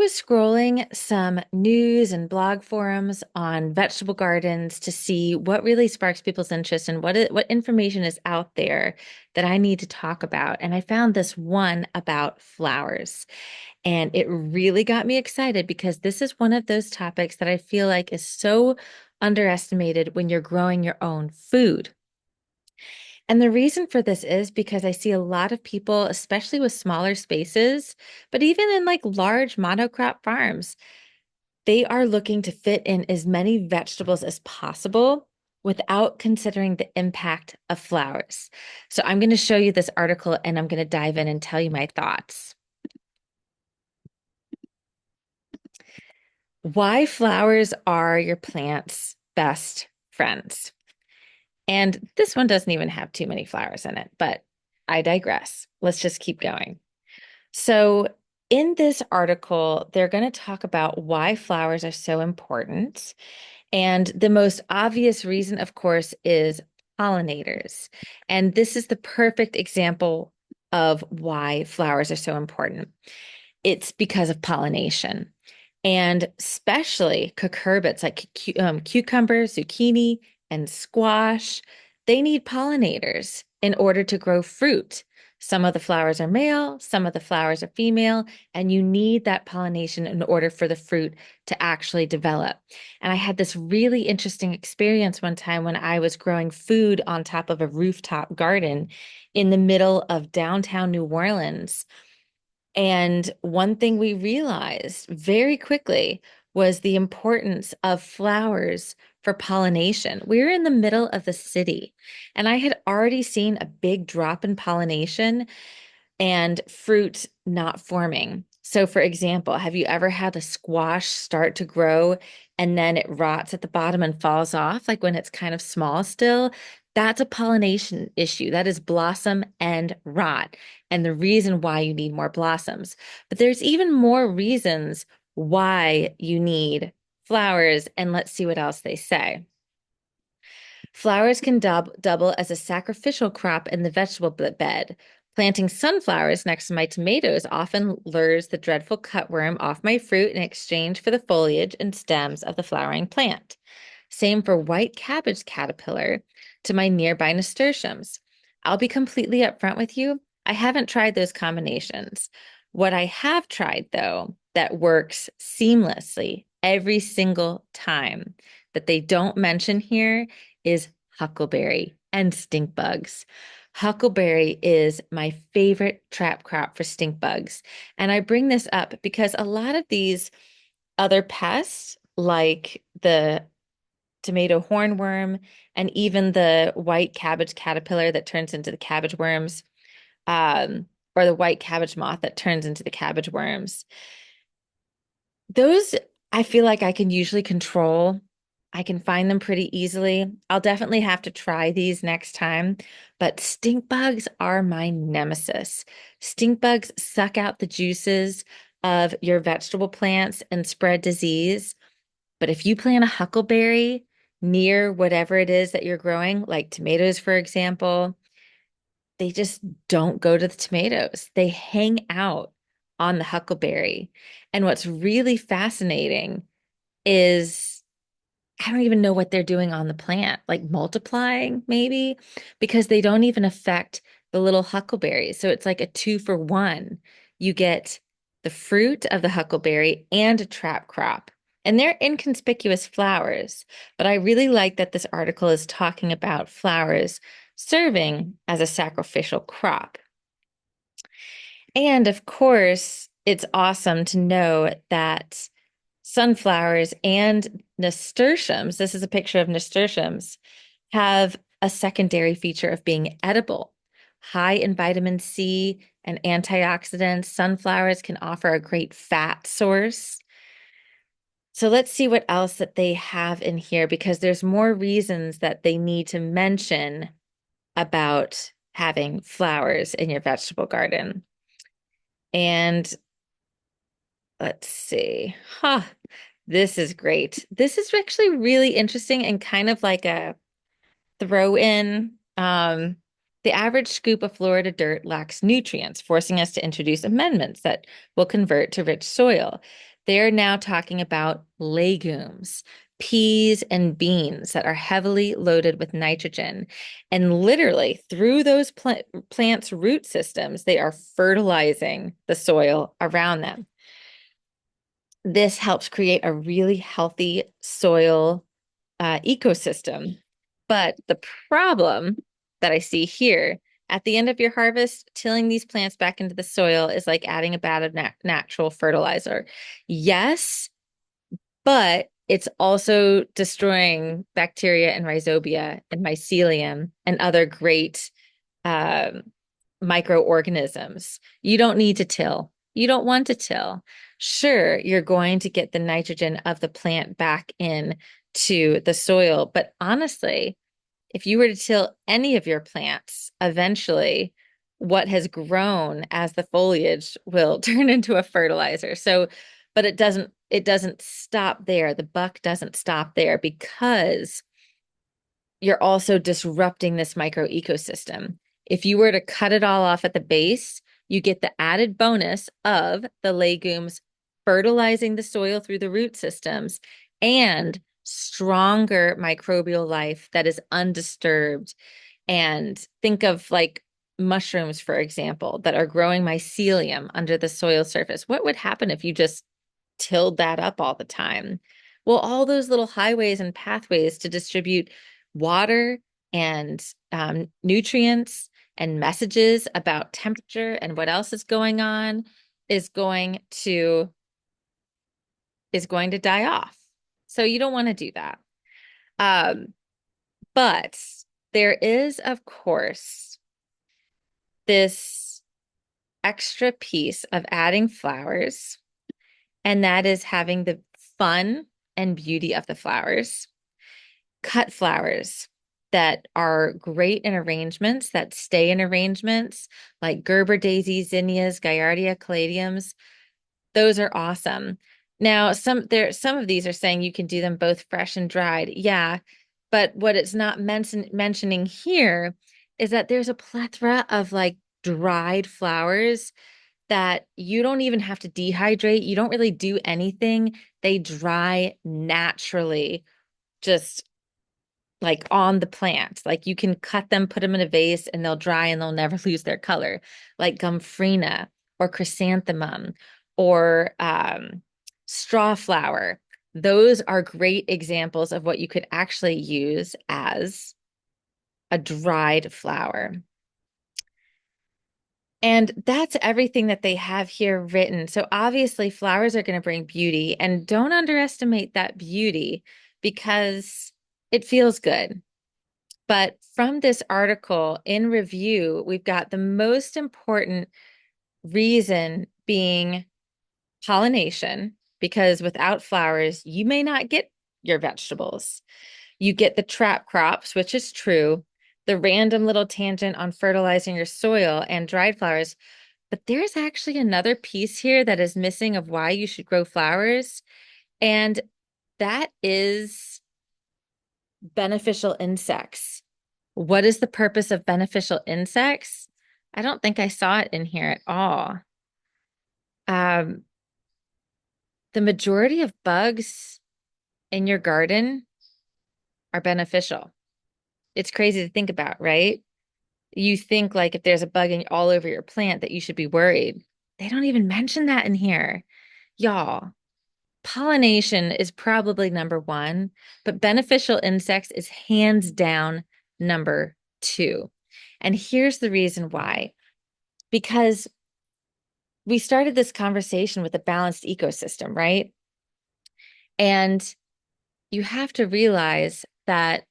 was scrolling some news and blog forums on vegetable gardens to see what really sparks people's interest and what information is out there that I need to talk about. And I found this one about flowers. And it really got me excited because this is one of those topics that I feel like is so underestimated when you're growing your own food. And the reason for this is because I see a lot of people, especially with smaller spaces, but even in like large monocrop farms, they are looking to fit in as many vegetables as possible without considering the impact of flowers. So I'm going to show you this article and I'm going to dive in and tell you my thoughts. Why flowers are your plant's best friends. And this one doesn't even have too many flowers in it, but I digress. Let's just keep going. So, in this article, they're going to talk about why flowers are so important. And the most obvious reason, of course, is pollinators. And this is the perfect example of why flowers are so important. It's because of pollination. And especially cucurbits like cucumber, zucchini, and squash, they need pollinators in order to grow fruit. Some of the flowers are male, some of the flowers are female, and you need that pollination in order for the fruit to actually develop. And I had this really interesting experience one time when I was growing food on top of a rooftop garden in the middle of downtown New Orleans. And one thing we realized very quickly was the importance of flowers for pollination. We were in the middle of the city, and I had already seen a big drop in pollination and fruit not forming. So, for example, have you ever had a squash start to grow and then it rots at the bottom and falls off, like when it's kind of small still? That's a pollination issue. That is blossom and rot, and the reason why you need more blossoms. But there's even more reasons why you need flowers, and let's see what else they say. Flowers can double as a sacrificial crop in the vegetable bed. Planting sunflowers next to my tomatoes often lures the dreadful cutworm off my fruit in exchange for the foliage and stems of the flowering plant. Same for white cabbage caterpillar to my nearby nasturtiums. I'll be completely upfront with you. I haven't tried those combinations. What I have tried, though, that works seamlessly every single time that they don't mention here is huckleberry and stink bugs. Huckleberry is my favorite trap crop for stink bugs. And I bring this up because a lot of these other pests, like the tomato hornworm and even the white cabbage caterpillar that turns into the cabbage worms, um, or the white cabbage moth that turns into the cabbage worms, those I feel like I can usually control. I can find them pretty easily. I'll definitely have to try these next time, but stink bugs are my nemesis. Stink bugs suck out the juices of your vegetable plants and spread disease. But if you plant a huckleberry near whatever it is that you're growing, like tomatoes, for example, they just don't go to the tomatoes. They hang out on the huckleberry. And what's really fascinating is I don't even know what they're doing on the plant, like multiplying maybe, because they don't even affect the little huckleberries. So it's like a two for one. You get the fruit of the huckleberry and a trap crop. And they're inconspicuous flowers, but I really like that this article is talking about flowers serving as a sacrificial crop. And of course, it's awesome to know that sunflowers and nasturtiums, this is a picture of nasturtiums, have a secondary feature of being edible. High in vitamin C and antioxidants, sunflowers can offer a great fat source. So let's see what else that they have in here because there's more reasons that they need to mention about having flowers in your vegetable garden. And let's see. This is great. This is actually really interesting and kind of like a throw in. The average scoop of Florida dirt lacks nutrients, forcing us to introduce amendments that will convert to rich soil. They're now talking about legumes, peas and beans that are heavily loaded with nitrogen. And literally, through those plants' root systems, they are fertilizing the soil around them. This helps create a really healthy soil ecosystem. But the problem that I see here at the end of your harvest, tilling these plants back into the soil is like adding a bat of natural fertilizer. Yes, but it's also destroying bacteria and rhizobia and mycelium and other great um, microorganisms. You don't need to till. You don't want to till. Sure, you're going to get the nitrogen of the plant back in to the soil, but honestly, if you were to till any of your plants, eventually what has grown as the foliage will turn into a fertilizer. So, but it doesn't stop there. The buck doesn't stop there because you're also disrupting this micro ecosystem. If you were to cut it all off at the base, you get the added bonus of the legumes fertilizing the soil through the root systems and stronger microbial life that is undisturbed. And think of like mushrooms, for example, that are growing mycelium under the soil surface. What would happen if you just tilled that up all the time? Well, all those little highways and pathways to distribute water and nutrients and messages about temperature and what else is going on is going to die off. So you don't want to do that. Um, but there is, of course, this extra piece of adding flowers, and that is having the fun and beauty of the flowers. Cut flowers that are great in arrangements, that stay in arrangements, like Gerber daisies, zinnias, Gaillardia, caladiums. Those are awesome. Now, some of these are saying you can do them both fresh and dried. Yeah, but what it's not mentioning here is that there's a plethora of like dried flowers that you don't even have to dehydrate. You don't really do anything. They dry naturally, just like on the plant. Like you can cut them, put them in a vase, and they'll dry and they'll never lose their color, like gomphrena or chrysanthemum or straw flower. Those are great examples of what you could actually use as a dried flower. And that's everything that they have here written. So obviously, flowers are going to bring beauty, and don't underestimate that beauty because it feels good. But from this article in review, we've got the most important reason being pollination, because without flowers, you may not get your vegetables. You get the trap crops, which is true, the random little tangent on fertilizing your soil and dried flowers. But there's actually another piece here that is missing of why you should grow flowers, and that is beneficial insects. What is the purpose of beneficial insects? I don't think I saw it in here at all. Um, the majority of bugs in your garden are beneficial. It's crazy to think about, right? You think like if there's a bug all over your plant that you should be worried. They don't even mention that in here. Y'all, pollination is probably number one, but beneficial insects is hands down number two. And here's the reason why. Because we started this conversation with a balanced ecosystem, right? And you have to realize that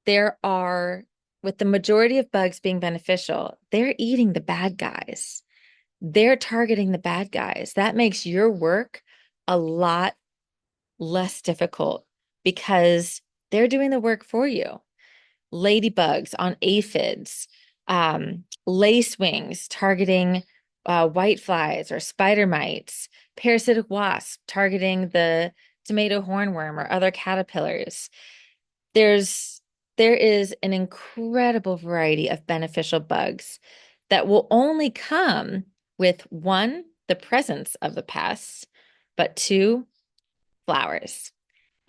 there are, with the majority of bugs being beneficial, they're eating the bad guys. They're targeting the bad guys. That makes your work a lot less difficult because they're doing the work for you. Ladybugs on aphids, lacewings targeting white flies or spider mites, parasitic wasps targeting the tomato hornworm or other caterpillars. There is an incredible variety of beneficial bugs that will only come with one, the presence of the pests, but two, flowers.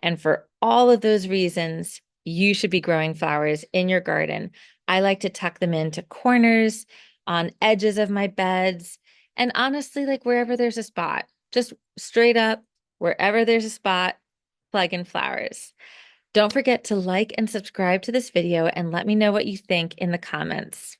And for all of those reasons, you should be growing flowers in your garden. I like to tuck them into corners, on edges of my beds, and honestly, like wherever there's a spot, just straight up, wherever there's a spot, plug in flowers. Don't forget to like and subscribe to this video and let me know what you think in the comments.